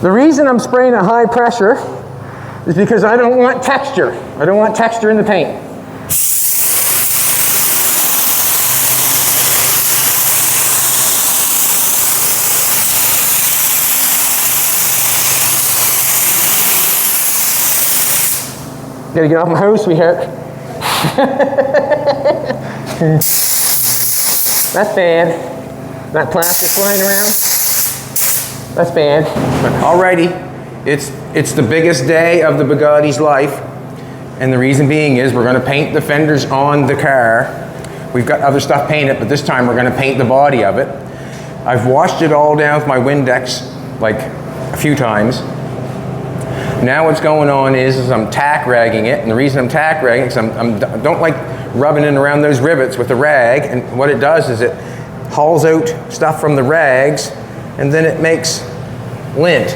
The reason I'm spraying at high pressure is because I don't want texture. I don't want texture in the paint. Gotta get off my hose, sweetheart. That's bad. That plastic flying around. That's bad. Alrighty, it's the biggest day of the Bugatti's life, and the reason being is we're going to paint the fenders on the car. We've got other stuff painted, but this time we're going to paint the body of it. I've washed it all down with my Windex like a few times. Now what's going on is I'm tack ragging it, and the reason I'm tack ragging is I don't like rubbing it around those rivets with the rag, and what it does is it hauls out stuff from the rags, and then it makes lint.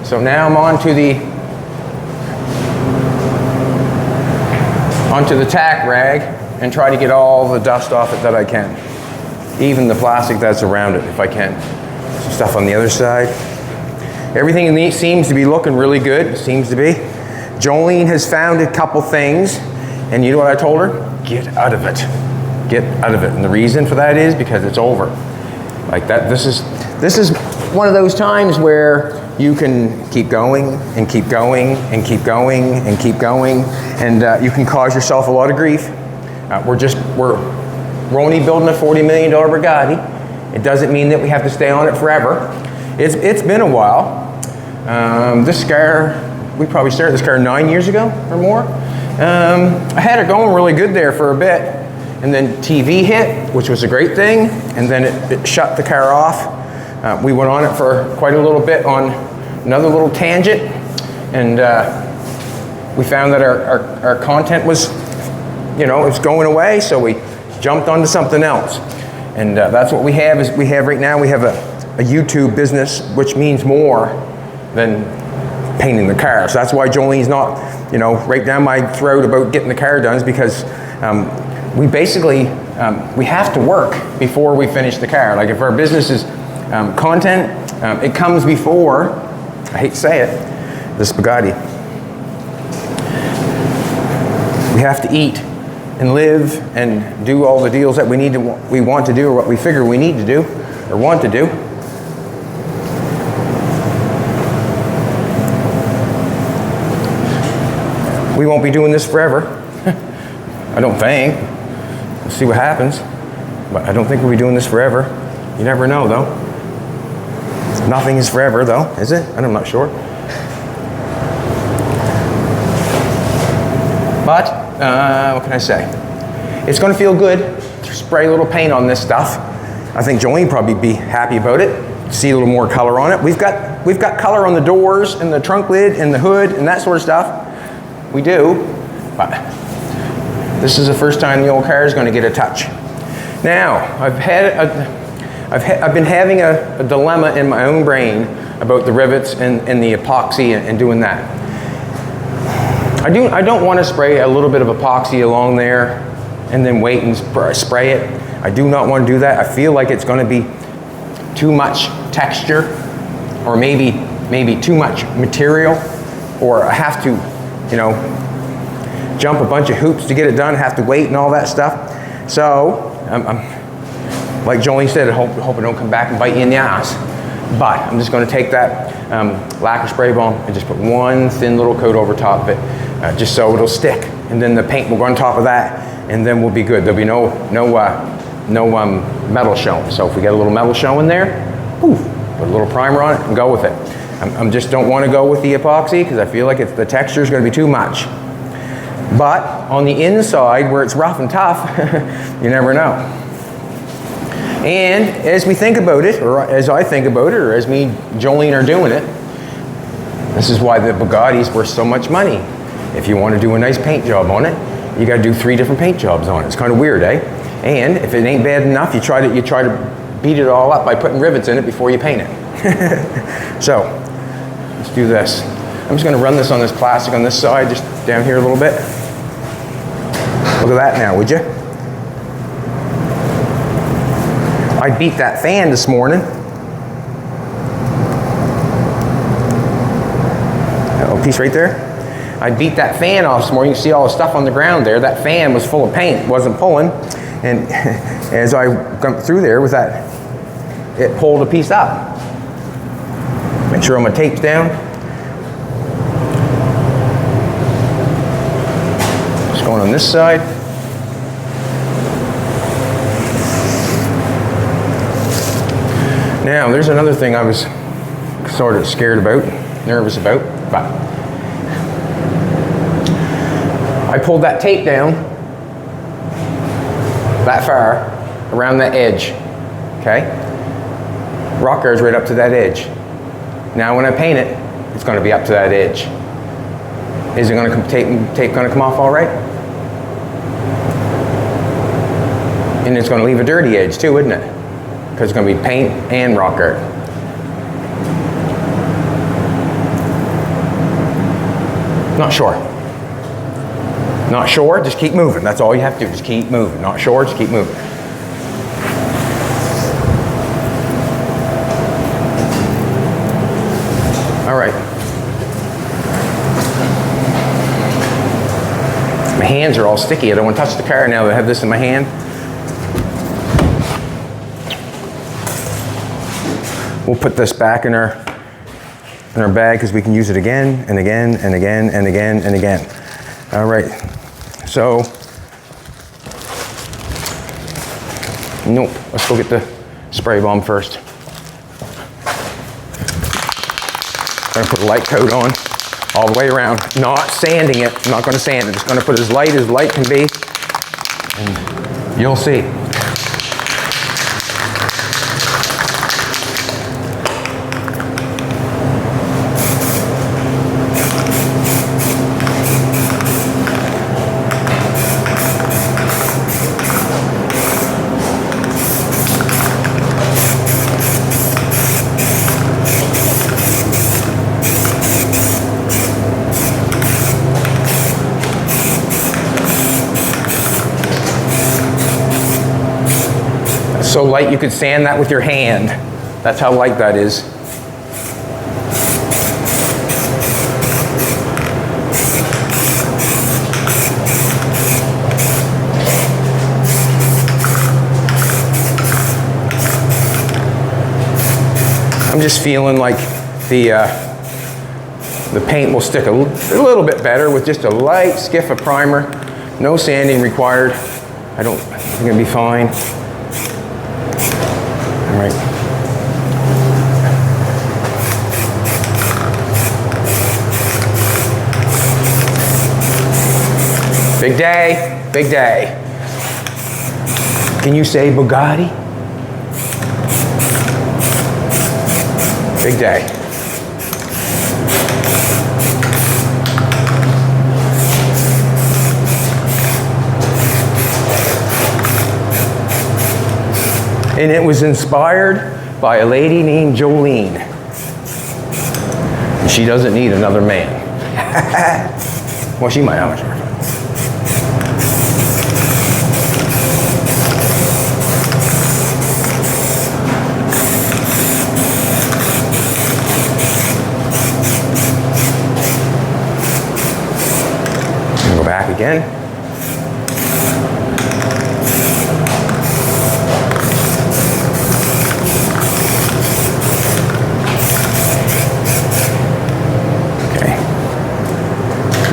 So now I'm onto the tack rag and try to get all the dust off it that I can, even the plastic that's around it if I can. Some stuff on the other side. Everything in these seems to be looking really good, seems to be. Jolene has found a couple things, and you know what I told her? Get out of it. Get out of it. And the reason for that is because it's over. Like that, this is one of those times where you can keep going and keep going and keep going and keep going, and you can cause yourself a lot of grief. We're only building a $40 million Bugatti. It doesn't mean that we have to stay on it forever. It's been a while. This car, we probably started this car 9 years ago or more. I had it going really good there for a bit, and then TV hit, which was a great thing, and then it shut the car off. We went on it for quite a little bit on another little tangent, and we found that our content was, it was going away, so we jumped onto something else. And that's what we have right now, we have a YouTube business, which means more than painting the car. So that's why Jolene's not, right down my throat about getting the car done, is because we basically, we have to work before we finish the car. Like if our business is content, it comes before, I hate to say it, this Bugatti. We have to eat and live and do all the deals that we want to do, or what we figure we need to do or want to do. We won't be doing this forever. I don't think. We'll see what happens. But I don't think we'll be doing this forever. You never know, though. Nothing is forever, though, is it? I'm not sure. But, what can I say? It's going to feel good to spray a little paint on this stuff. I think Jolene will probably be happy about it. See a little more color on it. We've got color on the doors and the trunk lid and the hood and that sort of stuff. We do, but this is the first time the old car is going to get a touch. Now, I've been having a dilemma in my own brain about the rivets and the epoxy and doing that. I don't want to spray a little bit of epoxy along there and then wait and spray it. I do not want to do that. I feel like it's going to be too much texture, or maybe too much material, or I have to jump a bunch of hoops to get it done, have to wait and all that stuff. So, like Jolene said, I hope it don't come back and bite you in the ass. But I'm just going to take that lacquer spray foam and just put one thin little coat over top of it, just so it'll stick. And then the paint will go on top of that, and then we'll be good. There'll be no metal showing. So if we get a little metal showing there, poof, put a little primer on it and go with it. I just don't want to go with the epoxy because I feel like the texture is going to be too much. But on the inside where it's rough and tough, you never know. And as we think about it, or as I think about it, or as me and Jolene are doing it, this is why the Bugatti's worth so much money. If you want to do a nice paint job on it, you got to do 3 different paint jobs on it. It's kind of weird, eh? And if it ain't bad enough, you try to beat it all up by putting rivets in it before you paint it. So, let's do this. I'm just going to run this on this plastic on this side, just down here a little bit. Look at that now, would you? I beat that fan this morning. piece right there. I beat that fan off some more. You can see all the stuff on the ground there. That fan was full of paint, wasn't pulling. And as I went through there with that, it pulled a piece up. Make sure all my tape's down. Just going on this side. Now, there's another thing I was sort of scared about, nervous about, but I pulled that tape down that far around that edge, okay? Rock guard's right up to that edge. Now when I paint it, it's going to be up to that edge. Is it going to come, tape going to come off all right? And it's going to leave a dirty edge too, isn't it? Because it's going to be paint and rock guard. Not sure. Not sure, just keep moving. That's all you have to do, just keep moving. Not sure, just keep moving. All right. My hands are all sticky. I don't want to touch the car now that I have this in my hand. We'll put this back in our bag because we can use it again and again and again and again and again. All right, so, nope, let's go get the spray bomb first. I'm gonna put a light coat on all the way around, not sanding it. I'm not gonna sand it, just gonna put as light can be, and you'll see. So light you could sand that with your hand. That's how light that is. I'm just feeling like the paint will stick a little bit better with just a light skiff of primer. No sanding required. I think it'll be fine. All right. Big day, big day. Can you say Bugatti? Big day. And it was inspired by a lady named Jolene. And she doesn't need another man. Well, she might have much more fun. Go back again.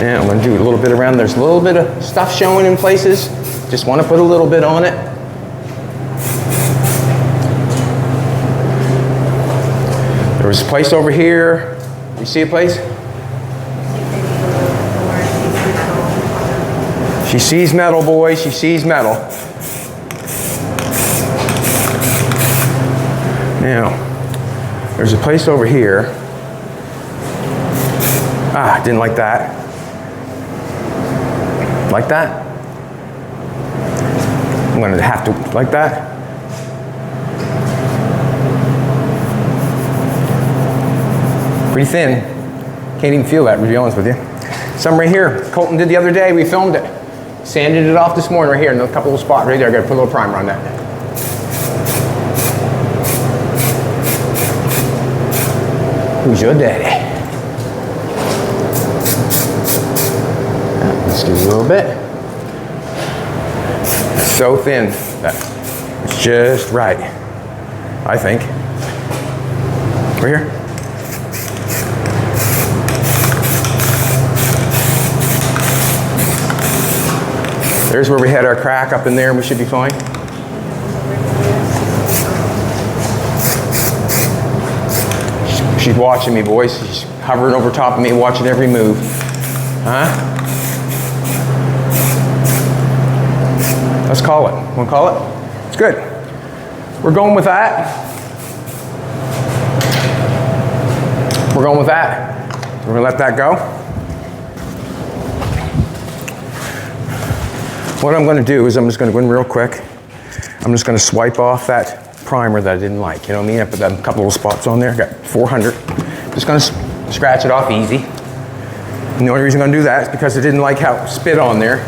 Yeah, I'm going to do a little bit around. There's a little bit of stuff showing in places. Just want to put a little bit on it. There was a place over here. You see a place? She sees metal, boys. She sees metal. Now, there's a place over here. Ah, didn't like that. Like that. I'm going to have to, like that. Pretty thin. Can't even feel that, to be honest with you. Some right here. Colton did the other day. We filmed it. Sanded it off this morning right here in a couple of spots right there. I got to put a little primer on that. Who's your daddy? Just do a little bit. It's so thin that it's just right, I think. Right here. There's where we had our crack up in there, and we should be fine. She's watching me, boys. She's hovering over top of me, watching every move. Huh? Let's call it. Want to call it? It's good. We're going with that. We're going with that. We're going to let that go. What I'm going to do is I'm just going to go in real quick. I'm just going to swipe off that primer that I didn't like. You know what I mean? I put that a couple little spots on there. I got 400. Just going to scratch it off easy. And the only reason I'm going to do that is because I didn't like how it spit on there.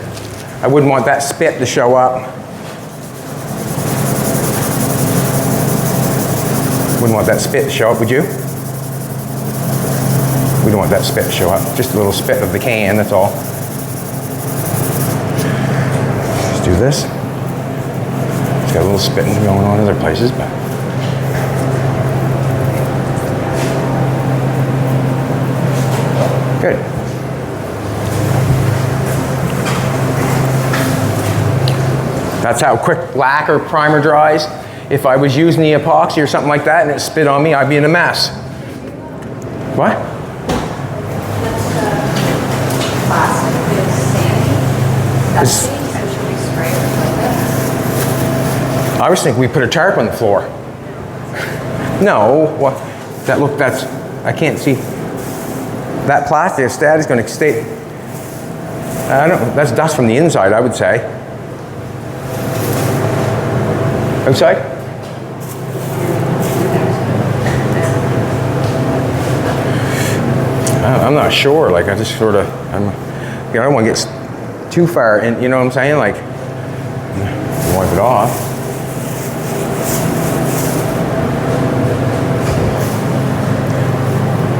I wouldn't want that spit to show up. Wouldn't want that spit to show up, would you? We don't want that spit to show up. Just a little spit of the can, that's all. Let's do this. It's got a little spitting going on in other places, but. Good. That's how quick lacquer primer dries. If I was using the epoxy or something like that and it spit on me, I'd be in a mess. What? Plastic is sandy. Dusty, so should we spray it like I was thinking we put a tarp on the floor. No, what? That's, I can't see. That plastic stat is going to stay. I don't know, that's dust from the inside, I would say. Outside? I'm not sure. Like, I just sort of, I don't want to get too far in, you know what I'm saying? Like, wipe it off.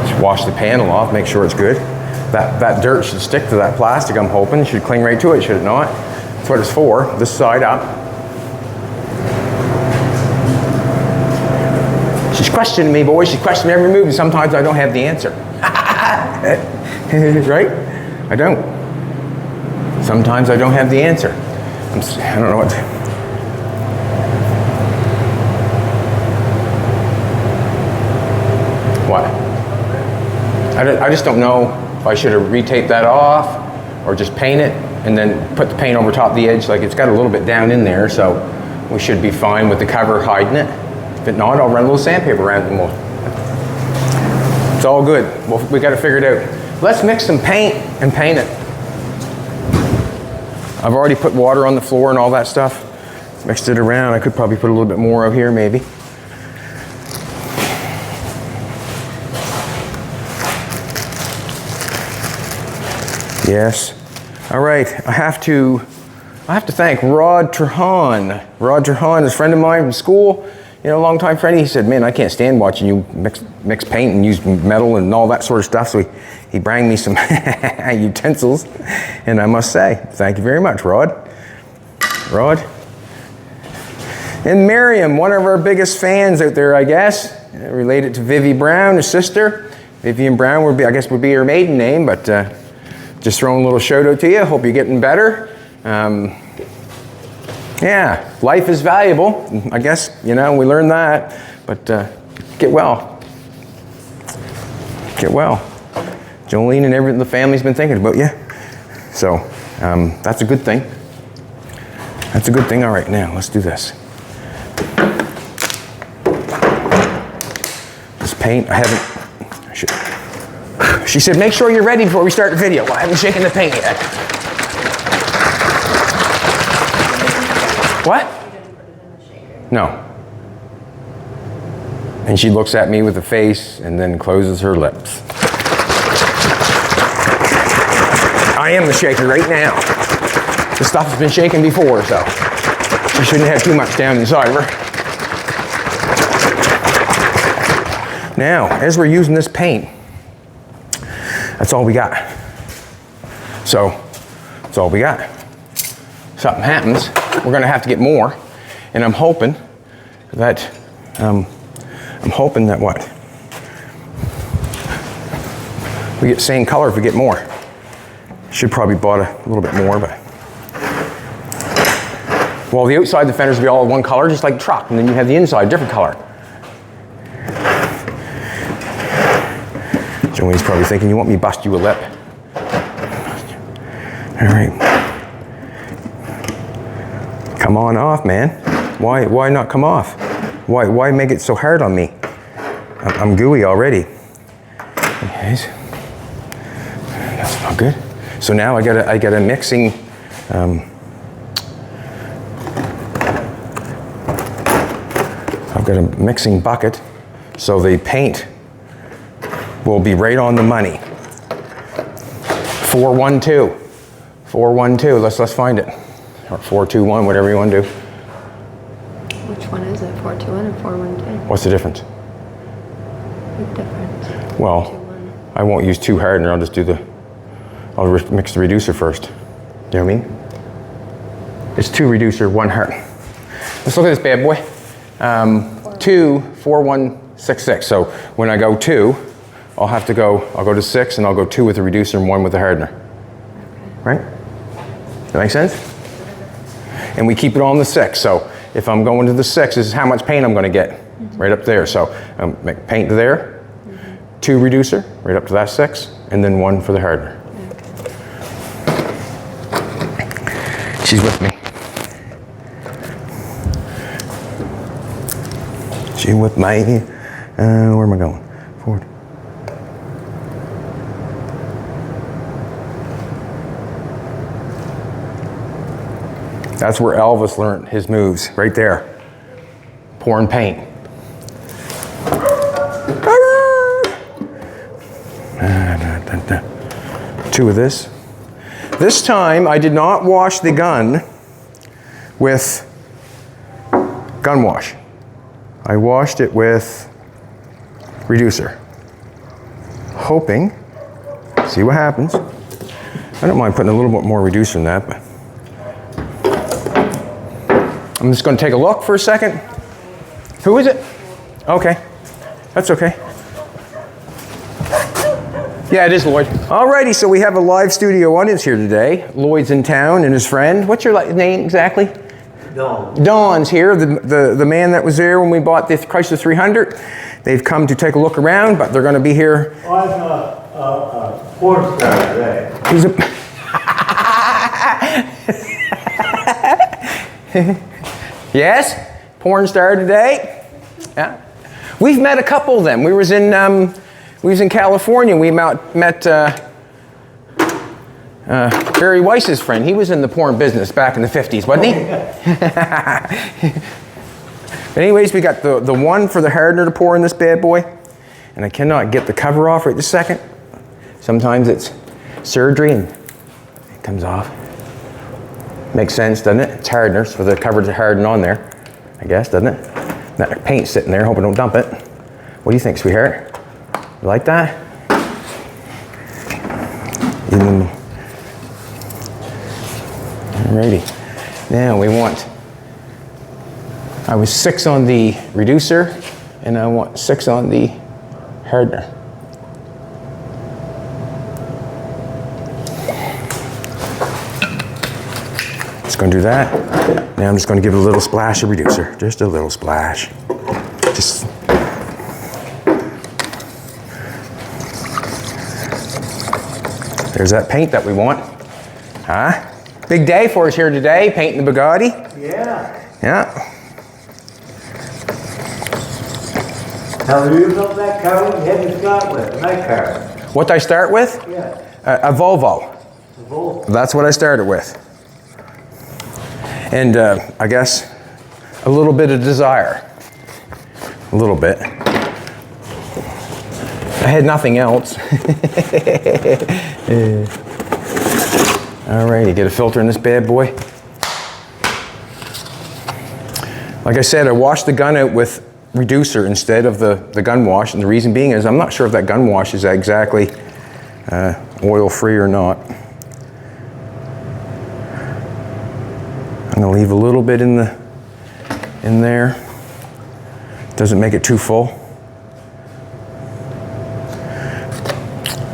Just wash the panel off, make sure it's good. That dirt should stick to that plastic, I'm hoping. It should cling right to it, should it not? That's what it's for, this side up. She's questioning me, boys. She's questioning every move, and sometimes I don't have the answer. Right? I don't. Sometimes I don't have the answer. I don't know what to. What? I just don't know if I should have retaped that off or just paint it and then put the paint over top of the edge. Like, it's got a little bit down in there, so we should be fine with the cover hiding it. If not, I'll run a little sandpaper around it and it's all good. We got to figure it out. Let's mix some paint and paint it. I've already put water on the floor and all that stuff. Mixed it around. I could probably put a little bit more out here, maybe. Yes. All right. I have to thank Rod Trahan. Rod Trahan is a friend of mine from school. You know, a long-time friend. He said, man, I can't stand watching you mix paint and use metal and all that sort of stuff. So he brought me some utensils. And I must say, thank you very much, Rod. Rod. And Miriam, one of our biggest fans out there, I guess. Related to Vivi Brown, his sister. Vivian Brown would be her maiden name, but just throwing a little shout out to you. Hope you're getting better. Yeah, life is valuable. I guess, you know, we learned that. But get well. Get well. Jolene and the family's been thinking about you. So that's a good thing. That's a good thing. All right, now let's do this. This paint, she said, make sure you're ready before we start the video. Well, I haven't shaken the paint yet. What? No. And she looks at me with a face and then closes her lips. I am the shaker right now. The stuff has been shaken before, so she shouldn't have too much down inside of her. Now, as we're using this paint, that's all we got. So, That's all we got. Something happens, we're gonna have to get more. And I'm hoping that, what? We get same color if we get more. Should probably bought a little bit more, but. Well, the outside of the fenders will be all one color, just like the truck, and then you have the inside, different color. Joey's probably thinking, you want me to bust you a lip? All right. Come on off, man. Why not come off? Why make it so hard on me? I'm gooey already. Anyways, that's not good. So now I got a mixing. I've got a mixing bucket, so the paint will be right on the money. 412. 412. Let's find it. Or 421, whatever you want to do. Which one is it? 421 or 412? What's the difference? Big difference. Well, 421. I won't use two hardener. I'll just do I'll mix the reducer first. You know what I mean? It's two reducer, one hard. Let's look at this bad boy. 24166. So when I go 2, I'll go to 6 and I'll go 2 with the reducer and 1 with the hardener. Right? That make sense? And we keep it on the 6. So if I'm going to the 6, this is how much paint I'm going to get. Right up there. So make paint there, 2 reducer, right up to that 6, and then 1 for the hardener. She's with me. She with me. Where am I going? Forward. That's where Elvis learned his moves, right there. Pouring paint. Two of this. This time I did not wash the gun with gun wash. I washed it with reducer. Hoping, see what happens. I don't mind putting a little bit more reducer in that, but I'm just going to take a look for a second. Who is it? Okay, that's okay. Yeah, it is Lloyd. Alrighty, so we have a live studio audience here today. Lloyd's in town and his friend. What's your name exactly? Don. Don's here, the man that was there when we bought the Chrysler 300. They've come to take a look around, but they're going to be here. I'm a porn star today. He's a yes, porn star today. Yeah, we've met a couple of them. We was in California. We met Barry Weiss's friend. He was in the porn business back in the 50s, wasn't he? But anyways, we got the one for the hardener to pour in this bad boy, and I cannot get the cover off right this second. Sometimes it's surgery and it comes off. Makes sense, doesn't it? It's hardeners for the cover to harden on there, I guess, doesn't it? That paint's sitting there, hope I don't dump it. What do you think, sweetheart? You like that? Alrighty. Now we want, I was 6 on the reducer, and I want 6 on the hardener. Just going to do that. Now I'm just going to give it a little splash of reducer. Just a little splash. Just. There's that paint that we want. Huh? Big day for us here today, painting the Bugatti. Yeah. Yeah. How do you build that car? You had to start with my car. What did I start with? Yeah. A Volvo. The Volvo. That's what I started with. And I guess a little bit of desire. A little bit. I had nothing else. Alrighty, get a filter in this bad boy. Like I said, I washed the gun out with reducer instead of the gun wash, and the reason being is I'm not sure if that gun wash is exactly oil-free or not. gonna leave a little bit in there. Doesn't make it too full.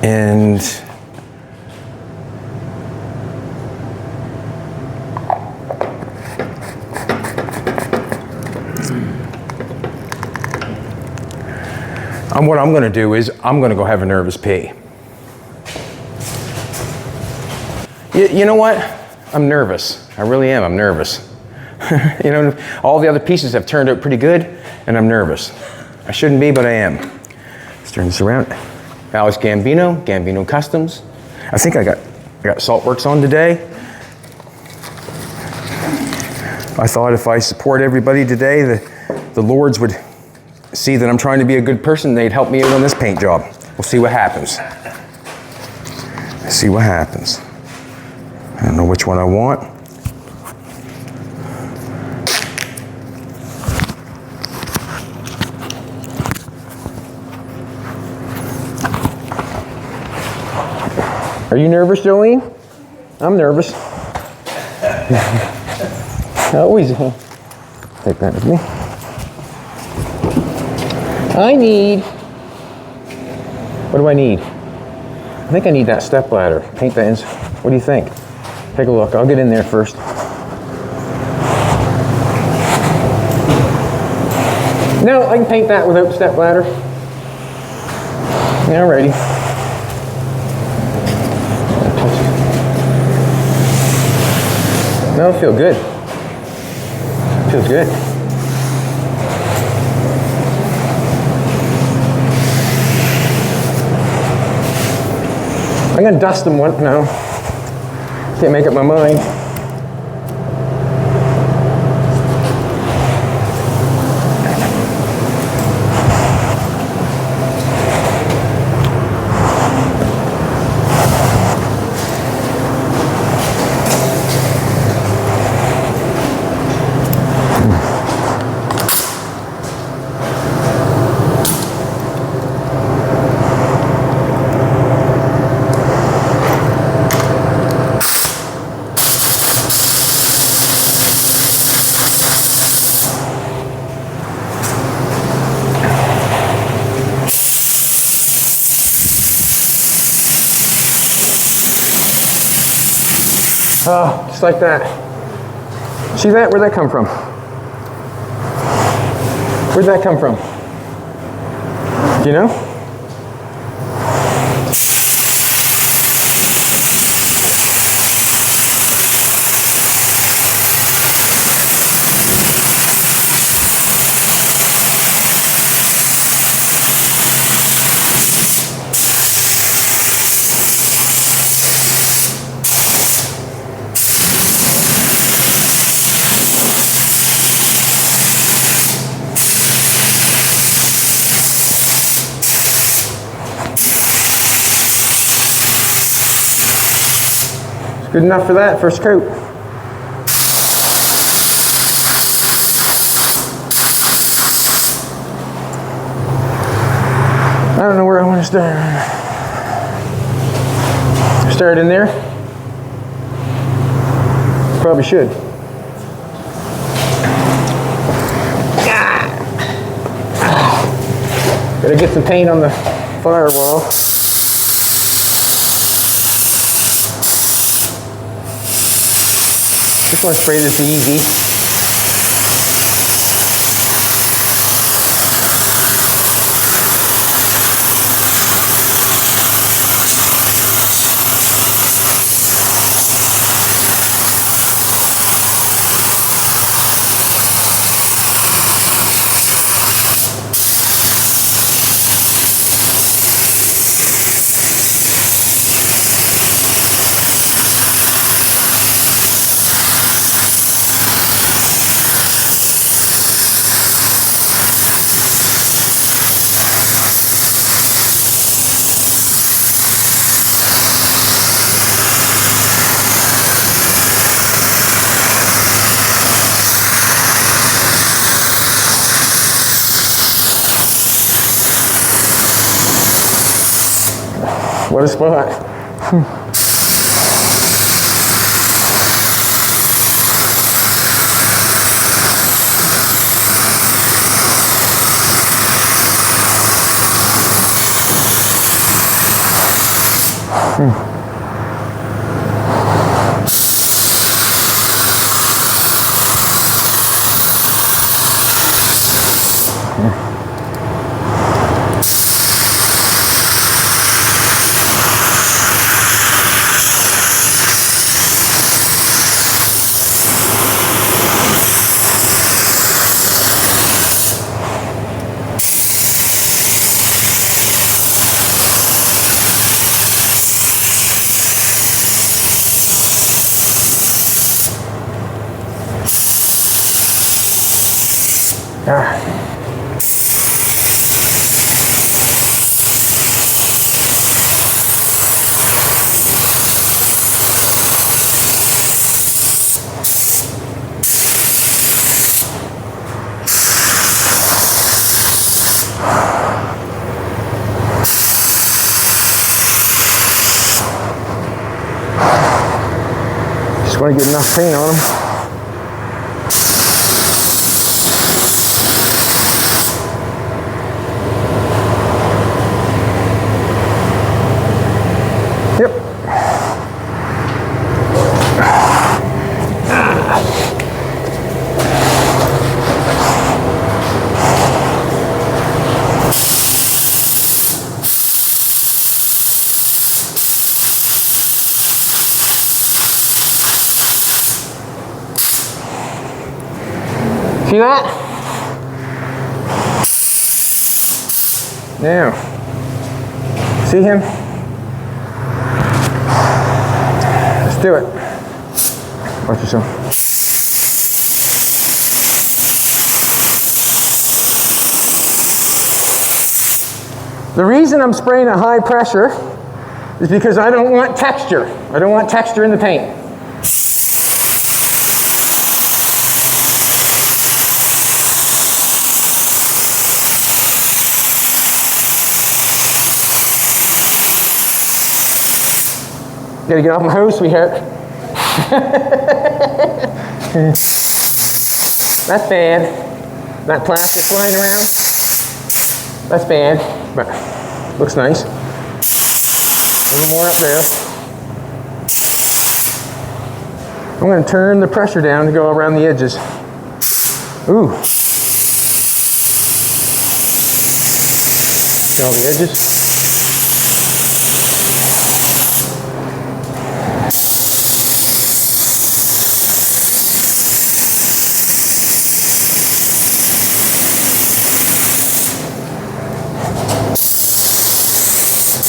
And what I'm gonna do is I'm gonna go have a nervous pee. You know what? I'm nervous. I really am. I'm nervous. You know, all the other pieces have turned out pretty good, and I'm nervous. I shouldn't be, but I am. Let's turn this around. Alex Gambino Customs. I think I got Saltworks on today. I thought if I support everybody today, the Lords would see that I'm trying to be a good person. They'd help me out on this paint job. We'll see what happens. See what happens. I don't know which one I want. Are you nervous, Jolene? I'm nervous. I always take that with me. What do I need? I think I need that step ladder. Paint that in. What do you think? Take a look. I'll get in there first. No, I can paint that without step ladder. Yeah, alrighty. No, it feels good. Feels good. I'm gonna dust them one now. Can't make up my mind. Oh, just like that. See that? Where'd that come from? Where'd that come from? Do you know? Good enough for that first coat. I don't know where I want to start. Start in there? Probably should. Gotta get some paint on the firewall. Just want to spray this easy. What a spot. Just want to get enough paint on them. Yep. See that? Now, see him? Let's do it. Watch yourself. The reason I'm spraying at high pressure is because I don't want texture. I don't want texture in the paint. Gotta get off my hose, sweetheart. That's bad. That plastic flying around. That's bad, but looks nice. A little more up there. I'm gonna turn the pressure down to go around the edges. Ooh. See all the edges?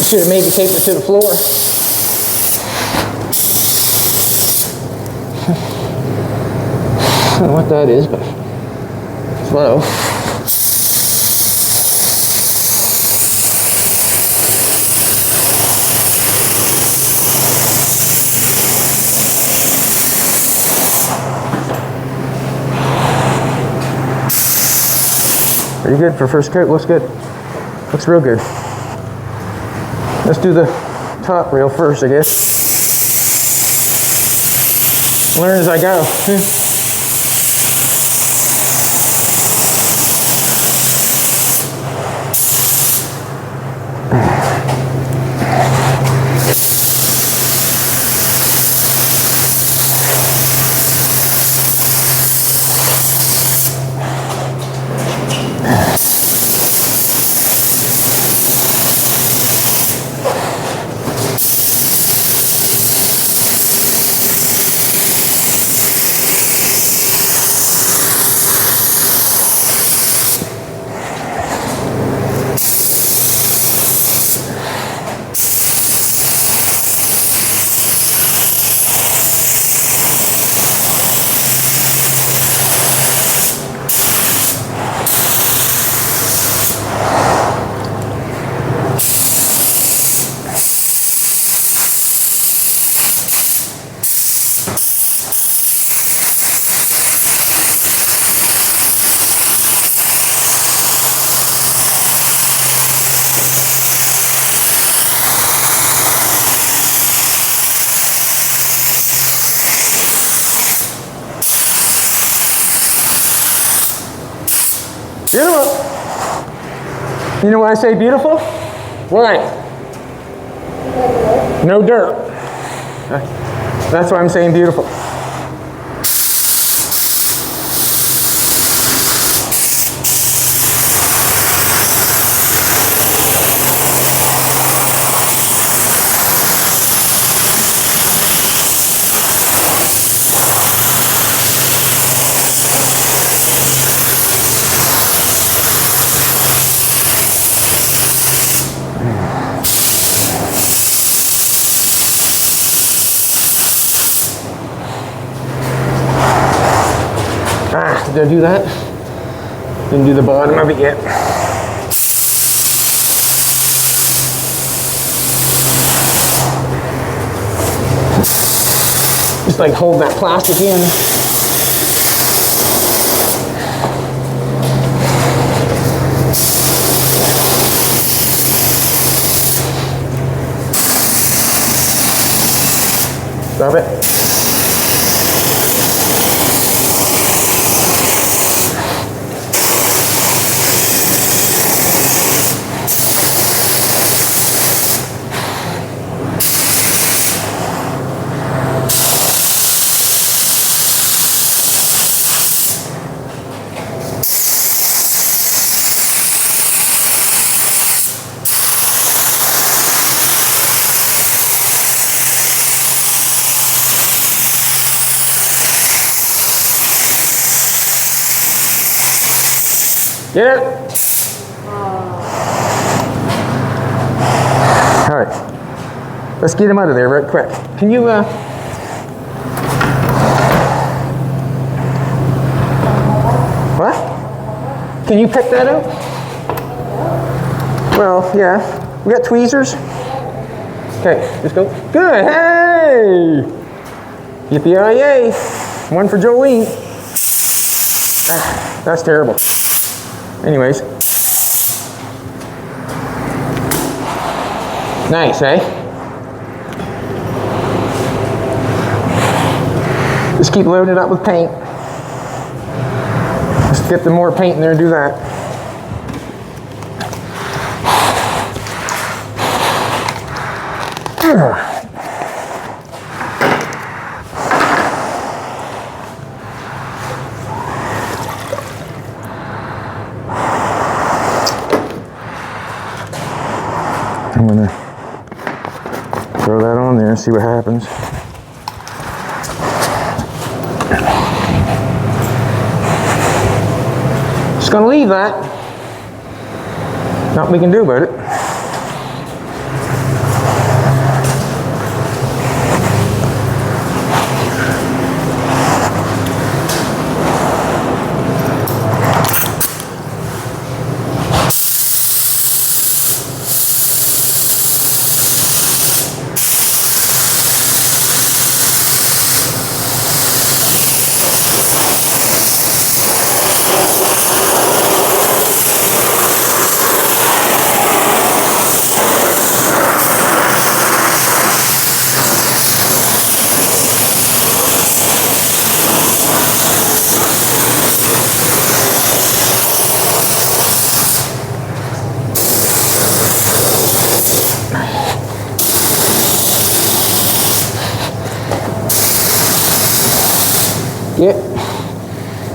Should have maybe taped it to the floor. I don't know what that is, but it's low. Pretty good for first coat. Looks good. Looks real good. Let's do the top rail first, I guess. Learn as I go. Beautiful. You know why I say beautiful? Why? No dirt. That's why I'm saying beautiful. Did I do that? Didn't do the bottom of it yet. Just like hold that plastic in. Stop it. Get it? All right. Let's get him out of there right quick. Can you, what? Can you pick that out? Well, yeah. We got tweezers. Okay, let's go. Good, hey! Yippee-yi-yay. One for Jolene. Ah, that's terrible. Anyways. Nice, eh? Just keep loading it up with paint. Just get the more paint in there and do that. I'm gonna throw that on there and see what happens. Just gonna leave that. Nothing we can do about it. Yeah.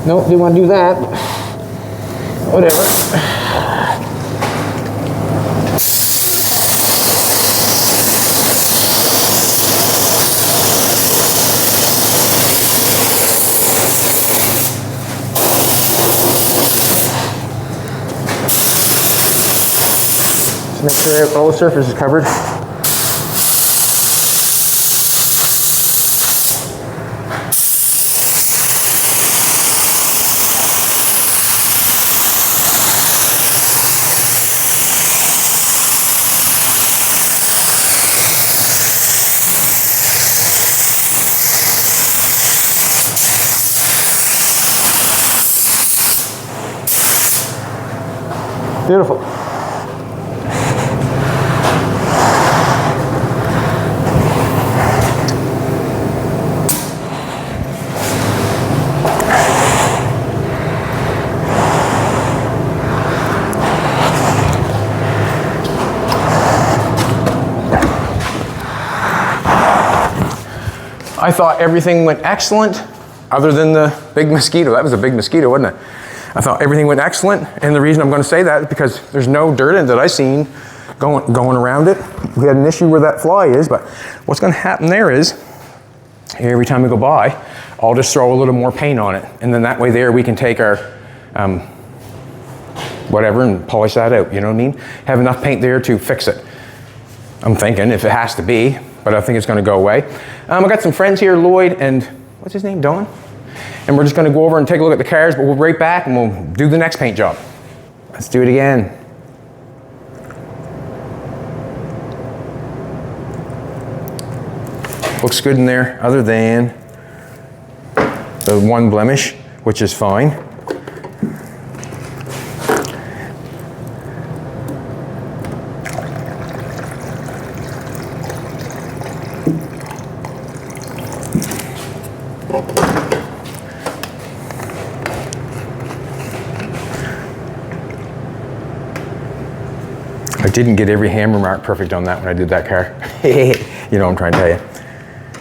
Nope, didn't want to do that. Whatever. Just make sure all the surface is covered. Beautiful. I thought everything went excellent, other than the big mosquito. That was a big mosquito, wasn't it? I thought everything went excellent, and the reason I'm going to say that is because there's no dirt in it that I seen going around it. We had an issue where that fly is, but what's going to happen there is, every time we go by, I'll just throw a little more paint on it, and then that way there we can take our whatever and polish that out, you know what I mean? Have enough paint there to fix it. I'm thinking, if it has to be, but I think it's going to go away. I got some friends here, Lloyd and, what's his name, Don? And we're just going to go over and take a look at the cars, but we'll be right back and we'll do the next paint job. Let's do it again. Looks good in there, other than the one blemish, which is fine. I didn't get every hammer mark perfect on that when I did that car. You know what I'm trying to tell you.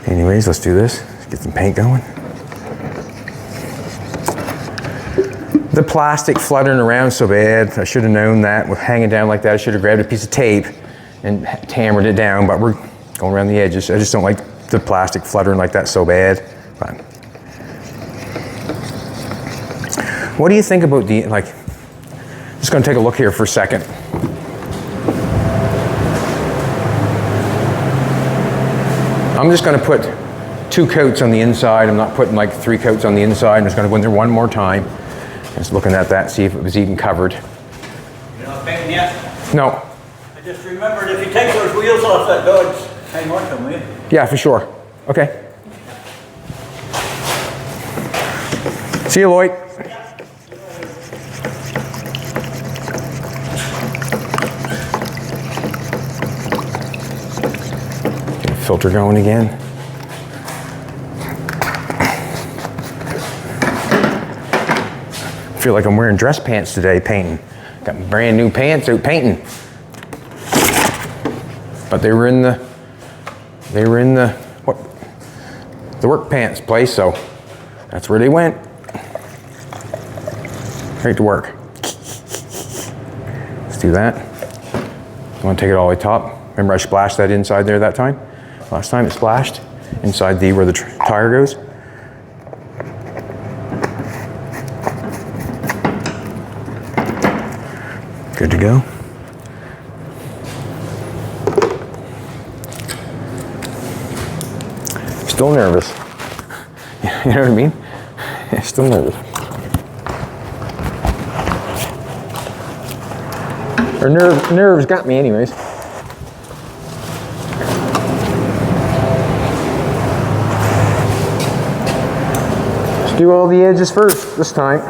Anyways, let's do this. Let's get some paint going. The plastic fluttering around so bad. I should have known that with hanging down like that. I should have grabbed a piece of tape and hammered it down, but we're going around the edges. I just don't like the plastic fluttering like that so bad. But what do you think about the, like, just gonna take a look here for a second. I'm just going to put 2 coats on the inside. I'm not putting like 3 coats on the inside. I'm just going to go in there one more time. Just looking at that, see if it was even covered. You're not painting yet? No. I just remembered, if you take those wheels off that Dodge, hang on to them, will you? Yeah, for sure. Okay. See you, Lloyd. Filter going again. I feel like I'm wearing dress pants today painting. Got brand new pants out painting. But they were in the work pants place, so that's where they went. Right to work. Let's do that. I want to take it all the way top. Remember I splashed that inside there that time? Last time it splashed inside where the tire goes. Good to go. Still nervous. You know what I mean? Still nervous. Or nerves got me anyways. Do all the edges first this time.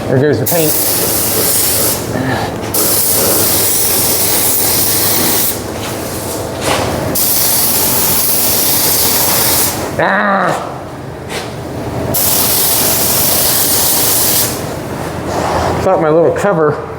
There goes the paint. Ah! Thought my little cover.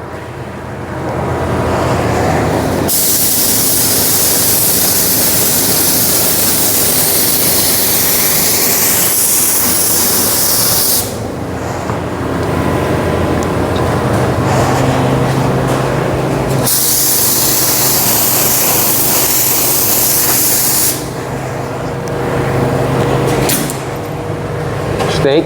Steak.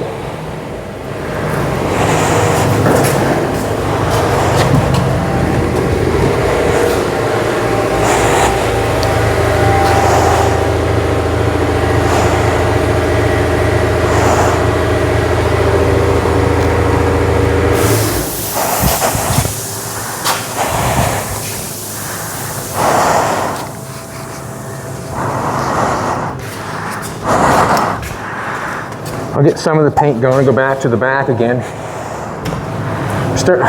I'll get some of the paint going, go back to the back again. duster.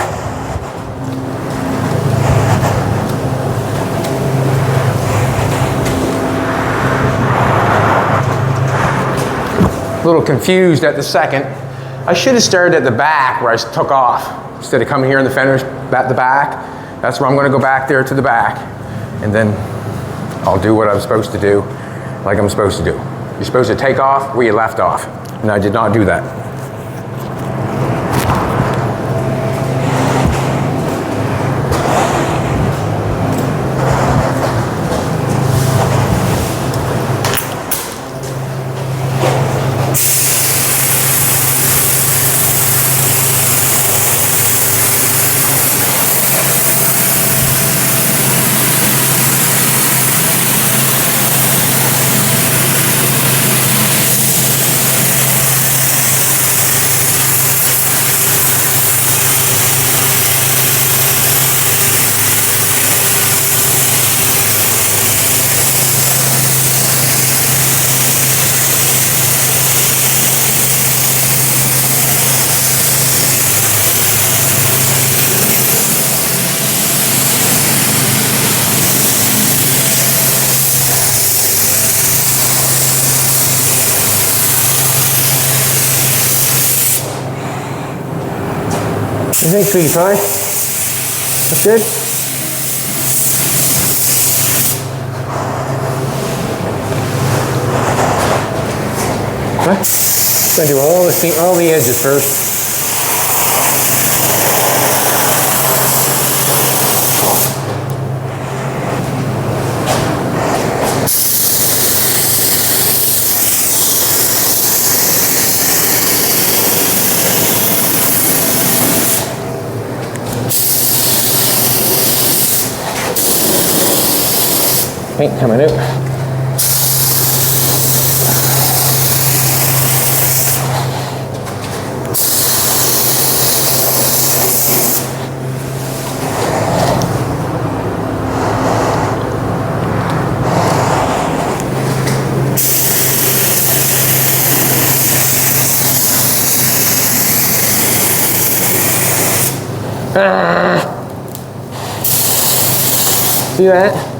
A little confused at the second. I should have started at the back where I took off instead of coming here in the fenders at the back. That's where I'm going to go back there to the back, and then I'll do what I'm supposed to do, like I'm supposed to do. You're supposed to take off where you left off, and I did not do that. What do you think, sweetie pie? That's good? Huh? Gonna do all the edges first. Paint coming out. See that?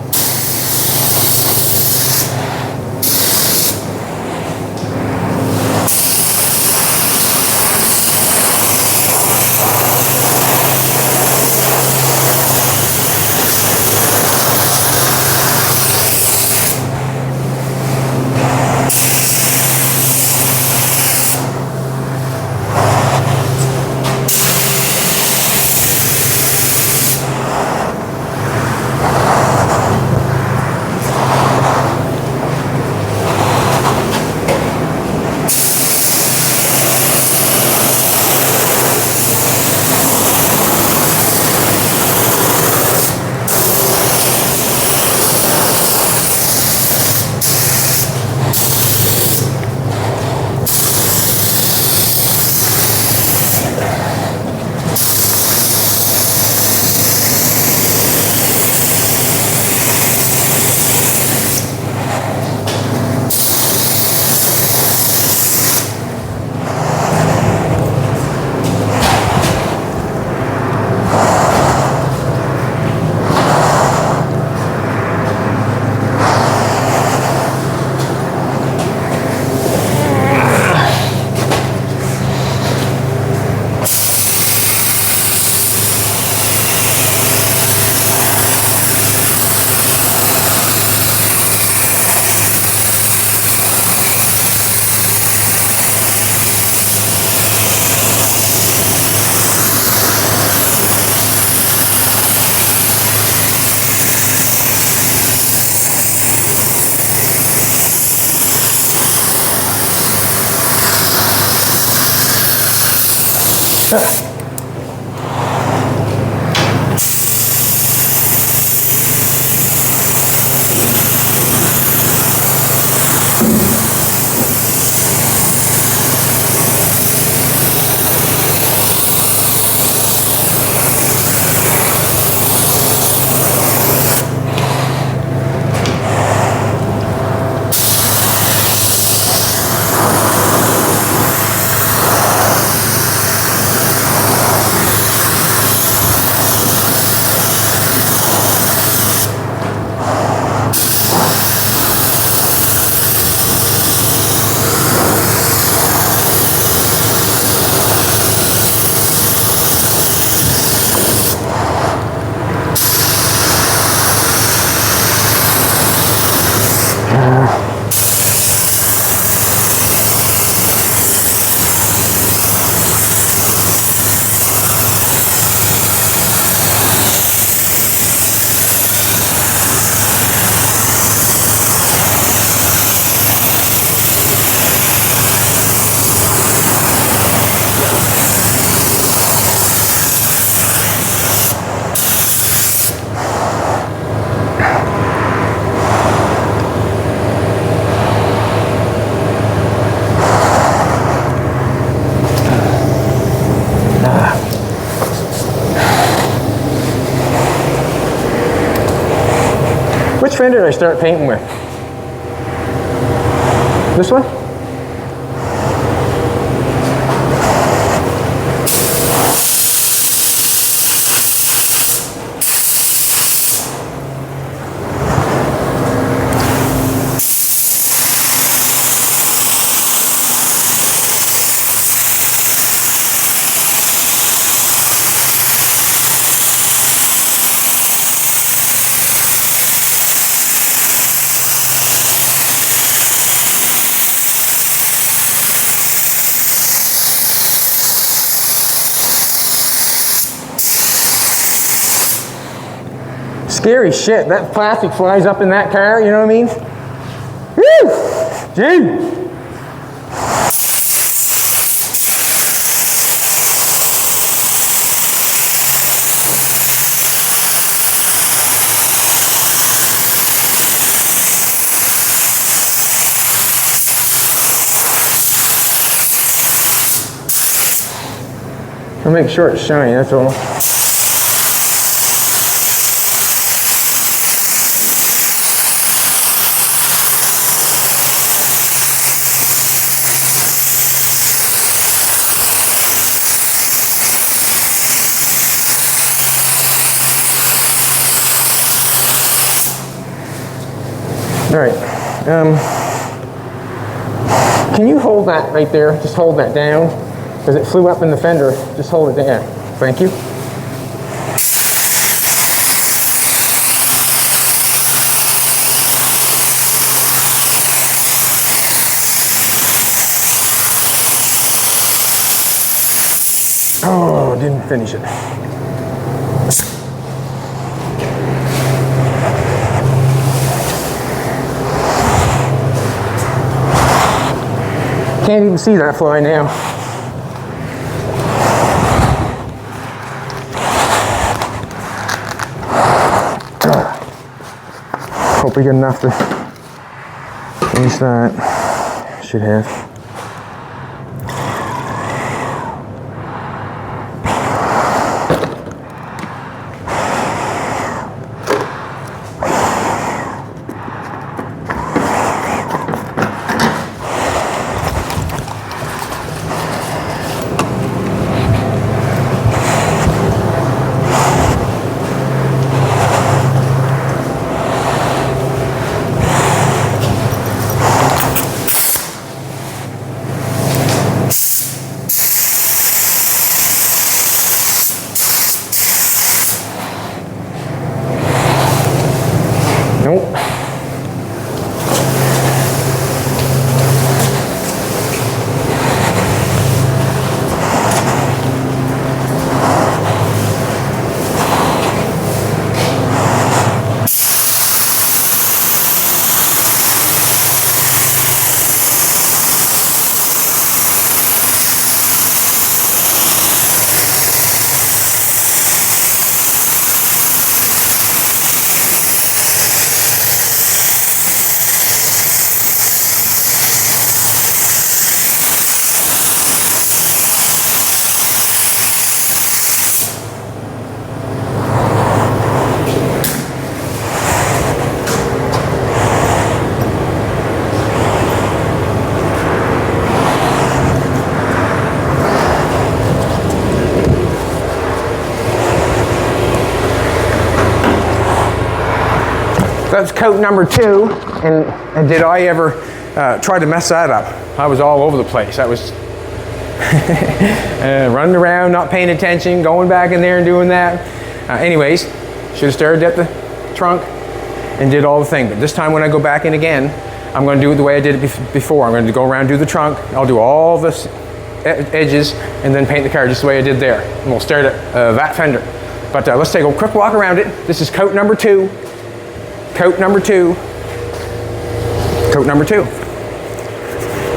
fender did I start painting with? This one? Scary shit, that plastic flies up in that car, you know what I mean? Woo! Gee! I'll make sure it's shiny, that's all. All right, can you hold that right there? Just hold that down, because it flew up in the fender. Just hold it down. Thank you. Oh, didn't finish it. Can't even see that fly now. Hope we get enough to finish that. Should have. Nope. That's coat number 2, and did I ever try to mess that up? I was all over the place. I was running around, not paying attention, going back in there and doing that. Anyways, should have stared at the trunk and did all the thing. But this time when I go back in again, I'm going to do it the way I did it before. I'm going to go around, do the trunk. I'll do all the edges and then paint the car just the way I did there. And we'll stare at that fender. But let's take a quick walk around it. This is coat number 2. Coat number 2. Coat number 2.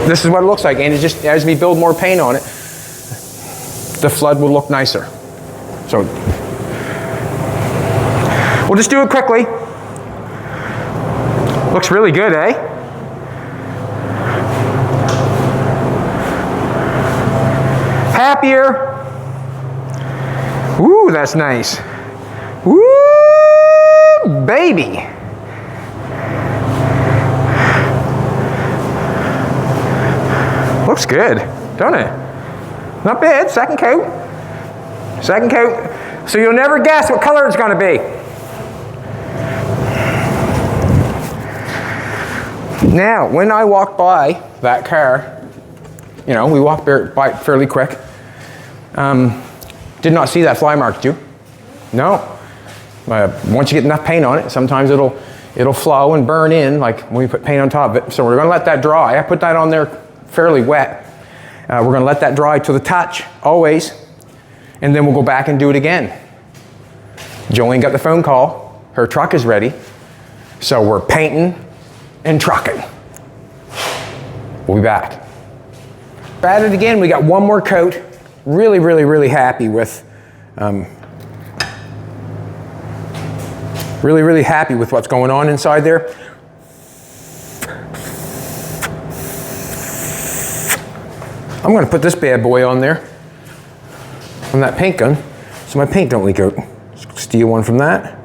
This is what it looks like, and it just, as we build more paint on it, the flood will look nicer. So, we'll just do it quickly. Looks really good, eh? Happier. Ooh, that's nice. Woo, baby. Looks good, don't it? Not bad, second coat. Second coat. So you'll never guess what color it's gonna be. Now, when I walked by that car, you know, we walked by it fairly quick. Did not see that fly mark, did you? No. Once you get enough paint on it, sometimes it'll flow and burn in, like when we put paint on top of it. So we're gonna let that dry. I put that on there fairly wet. We're gonna let that dry to the touch, always, and then we'll go back and do it again. Jolene got the phone call. Her truck is ready. So we're painting and trucking. We'll be back. At it again, we got one more coat. Really, really, really happy with, really, really happy with what's going on inside there. I'm gonna put this bad boy on there, on that paint gun, so my paint don't leak out. Steal one from that,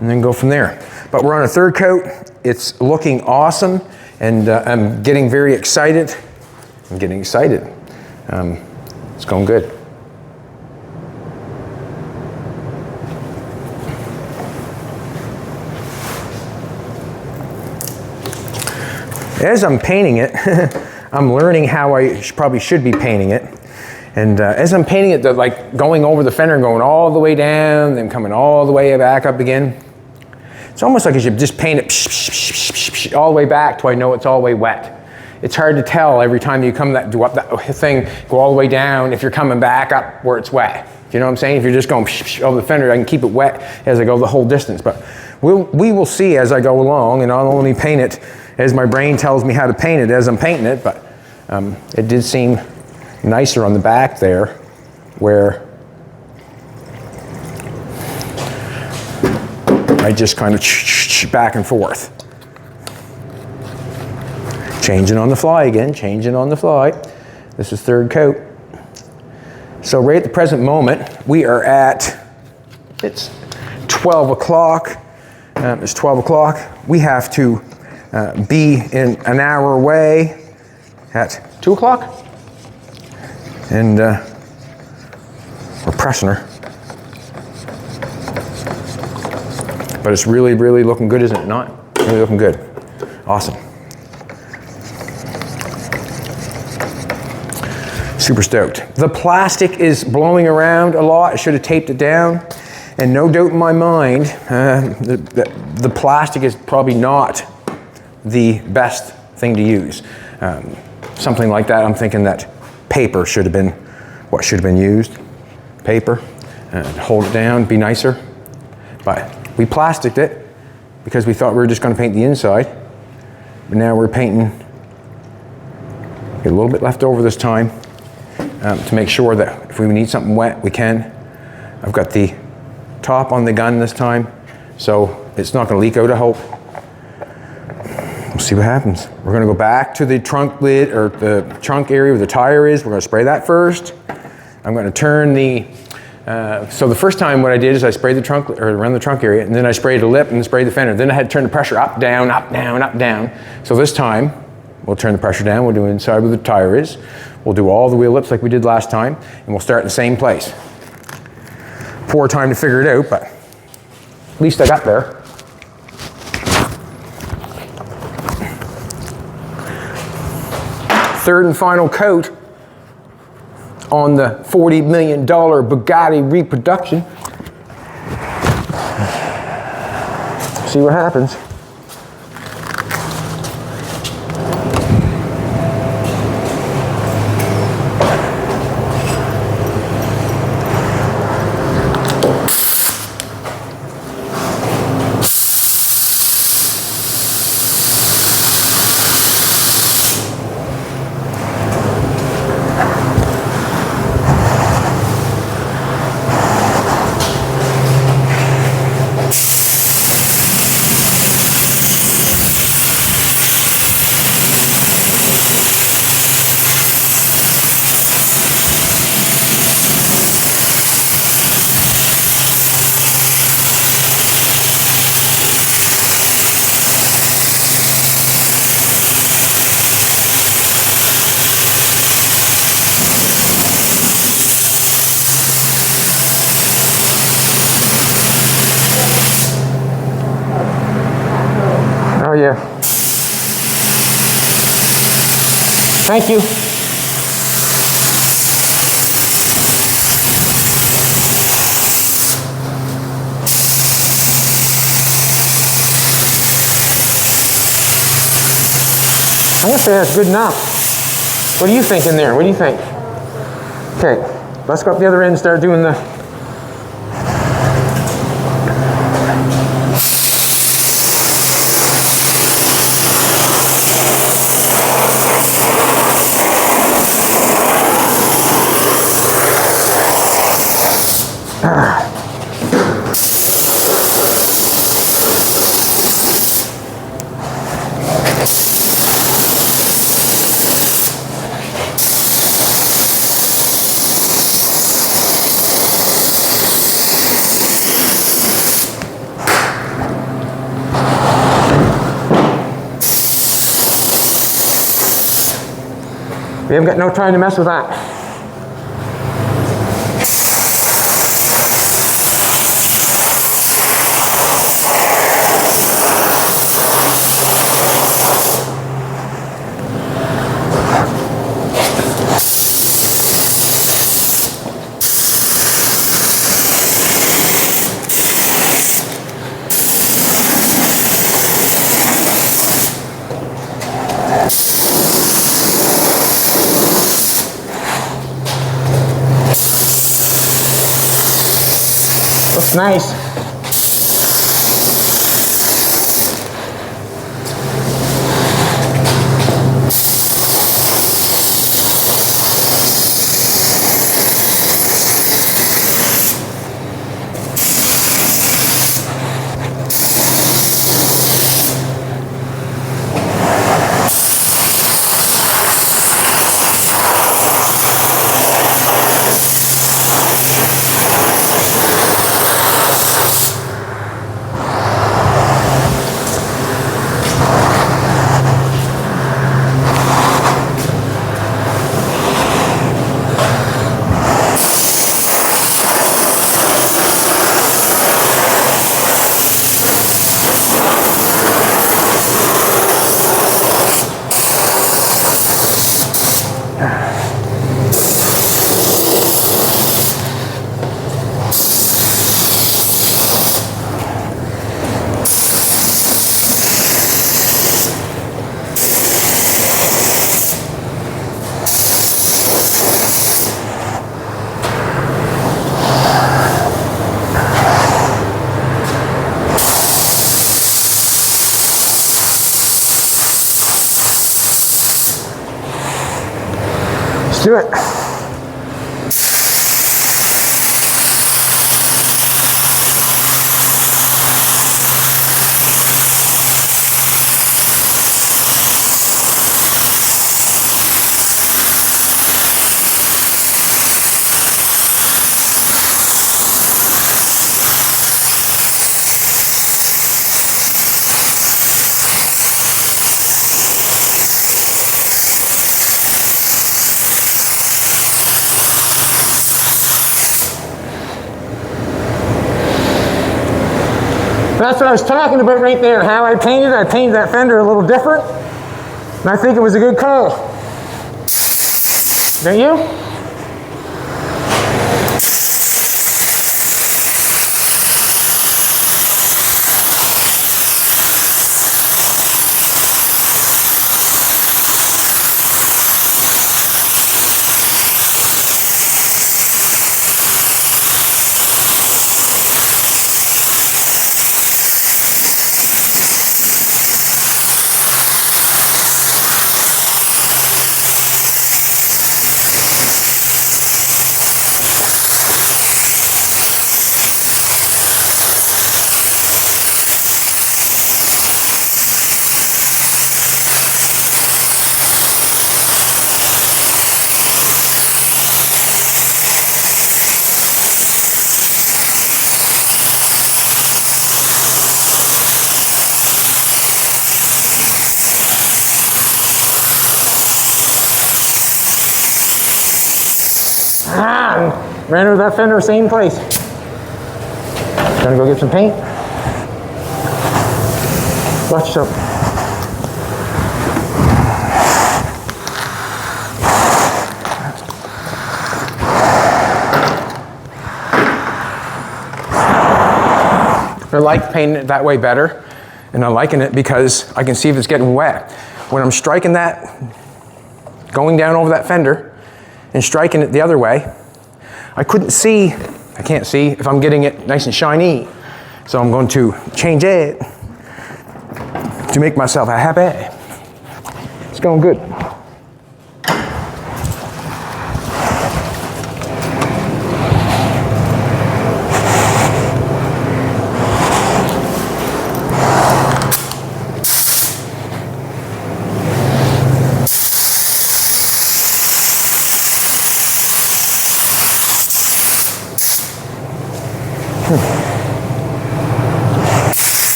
and then go from there. But we're on a third coat. It's looking awesome, and I'm getting very excited. I'm getting excited. It's going good. As I'm painting it, I'm learning how I probably should be painting it. And as I'm painting it, like going over the fender and going all the way down, then coming all the way back up again. It's almost like I should just paint it all the way back till I know it's all the way wet. It's hard to tell every time you do up that thing, go all the way down if you're coming back up where it's wet. You know what I'm saying? If you're just going over the fender, I can keep it wet as I go the whole distance. But we will see as I go along, and I'll only paint it as my brain tells me how to paint it as I'm painting it. But it did seem nicer on the back there, where I just kind of back and forth. Changing on the fly again, changing on the fly. This is third coat. So right at the present moment, we are at, it's 12 o'clock. It's 12 o'clock. We have to be in an hour away at 2 o'clock. And we're pressing her. But it's really, really looking good, isn't it not? Really looking good. Awesome. Super stoked. The plastic is blowing around a lot. I should have taped it down. And no doubt in my mind, the plastic is probably not the best thing to use. Something like that, I'm thinking that paper should have been what should have been used. Paper, hold it down, be nicer. But we plasticed it because we thought we were just going to paint the inside. But now we're painting, get a little bit left over this time to make sure that if we need something wet, we can. I've got the top on the gun this time, so it's not going to leak out, I hope. We'll see what happens. We're going to go back to the trunk lid, or the trunk area where the tire is. We're going to spray that first. I'm going to turn the, so the first time what I did is I sprayed the trunk, or around the trunk area, and then I sprayed the lip and sprayed the fender. Then I had to turn the pressure up, down, up, down, up, down. So this time, we'll turn the pressure down. We'll do inside where the tire is. We'll do all the wheel lips like we did last time, and we'll start in the same place. Poor time to figure it out, but at least I got there. Third and final coat on the $40 million Bugatti reproduction. See what happens. Thank you. I guess that's good enough. What do you think in there? What do you think? Okay, let's go up the other end and start doing the... We haven't got no time to mess with that. Looks nice. Let's do it. That's what I was talking about right there, how I painted that fender a little different, and I think it was a good call. Don't you? Ran over that fender, same place. Gonna go get some paint. Watch yourself. I like painting it that way better, and I'm liking it because I can see if it's getting wet. When I'm striking that, going down over that fender and striking it the other way, I can't see if I'm getting it nice and shiny. So I'm going to change it to make myself happy. It's going good.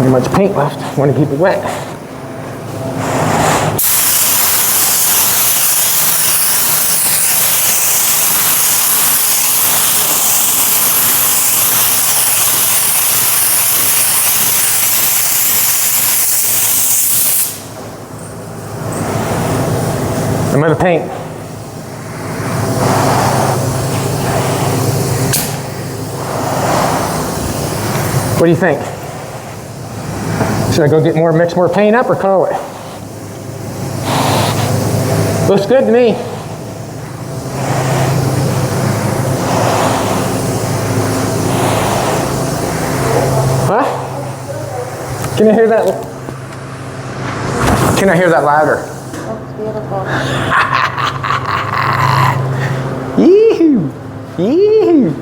Not much paint left. Want to keep it wet. I'm out of paint. What do you think? Should I go get mix more paint up or call it? Looks good to me. Huh? Can I hear that? Can I hear that louder? That's beautiful. Yee-hoo! Yee-hoo!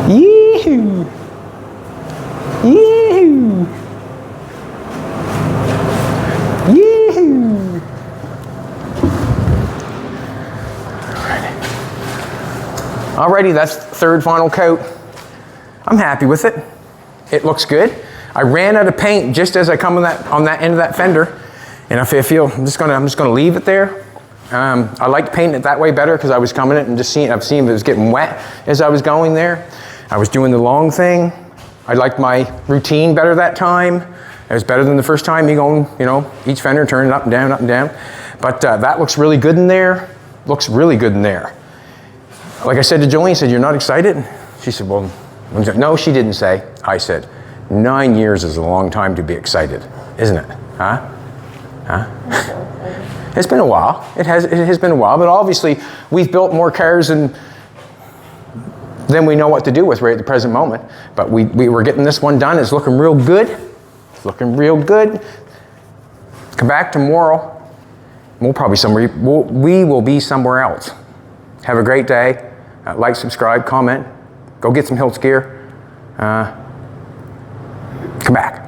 Yee-hoo! Yee-hoo! Yee-hoo! Alrighty, that's the third final coat. I'm happy with it. It looks good. I ran out of paint just as I come on that end of that fender, and I feel I'm just gonna leave it there. I liked painting it that way better because I was coming it and just seeing I've seen it was getting wet as I was going there. I was doing the long thing. I liked my routine better that time. It was better than the first time, me going, you know, each fender turning up and down, up and down. But that looks really good in there. Looks really good in there. Like I said to Jolene, I said, "You're not excited?" She said, "Well," no, she didn't say. I said, 9 years is a long time to be excited, isn't it? Huh? Huh? It's been a while. It has been a while, but obviously we've built more cars than we know what to do with right at the present moment. But we were getting this one done. It's looking real good. It's looking real good. Come back tomorrow. We'll probably we will be somewhere else. Have a great day. Like, subscribe, comment. Go get some Hiltz gear. Come back.